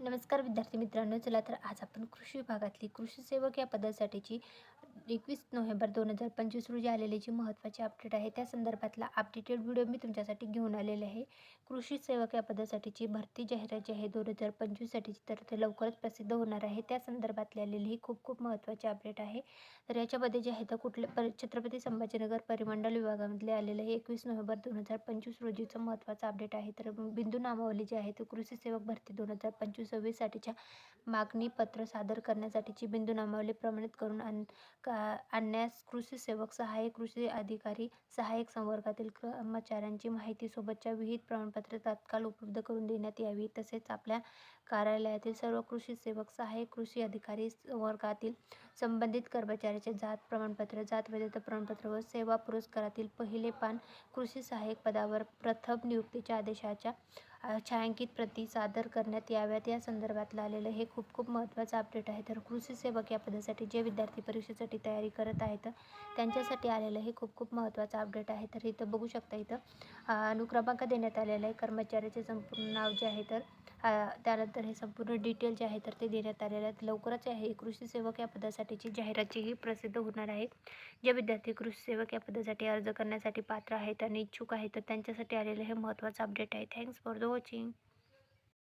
नमस्कार विद्यार्थी मित्रांनो. चला तर आज आपण कृषी विभागातली कृषी सेवक या पदासाठीची 21 नोव्हेंबर 2025 रोजी आलेली जी महत्त्वाची अपडेट आहे त्या संदर्भातला अपडेटेड व्हिडिओ मी तुमच्यासाठी घेऊन आलेले आहे. कृषी सेवक या पदासाठीची भरती जाहिरात जी आहे 2025साठीची, तर ते लवकरच प्रसिद्ध होणार आहे. त्या संदर्भातली आलेली ही खूप महत्त्वाची अपडेट आहे. तर याच्यामध्ये जे आहे तर छत्रपती संभाजीनगर परिमंडल विभागामधले आलेलं आहे 21 नोव्हेंबर 2025 रोजीचं महत्त्वाचं अपडेट आहे. तर बिंदू नामावली जी आहे ती कृषी सेवक भरती 2025-26 साठीच्या मागणी पत्र सादर करण्यासाठीची बिंदू नामावली प्रमाणित करून आणण्यास कृषी सेवक, सहाय्यक कृषी अधिकारी, सहाय्यक संवर्गातील कर्मचाऱ्यांची माहिती सोबतच्या विहित प्रमाणपत्रे तात्काळ उपलब्ध करून देण्यात यावी. तसेच आपल्या कार्यालयातील सर्व कृषी सेवक, सहाय्यक कृषी अधिकारी वर्गातील संबंधित कर्मचाऱ्याचे जात प्रमाणपत्र, जात वैधता प्रमाणपत्र व सेवा पुरस्कारातील पहिले पान कृषी सहाय्यक पदावर प्रथम नियुक्तीच्या आदेशाच्या छायांकित प्रती सादर करण्यात याव्यात. या संदर्भातलं आलेलं हे खूप महत्त्वाचं अपडेट आहे. तर कृषी सेवक या पदासाठी जे विद्यार्थी परीक्षेसाठी तयारी करत आहेत त्यांच्यासाठी आलेलं हे खूप महत्त्वाचं अपडेट आहे. तर इथं बघू शकता, इथं अनुक्रमांक देण्यात आलेला आहे, कर्मचाऱ्याचे संपूर्ण नाव जे आहे, तर त्यानंतर हे संपूर्ण डिटेल जे आहे तर ते देण्यात आलेले आहेत. लवकरच आहे कृषी सेवक या पदासाठीची जाहिरात ही प्रसिद्ध होणार आहे. जे विद्यार्थी कृषी सेवक या पदासाठी अर्ज करण्यासाठी पात्र आहेत आणि इच्छुक आहेत तर त्यांच्यासाठी आलेलं हे महत्त्वाचं अपडेट आहे. Thanks for the watching.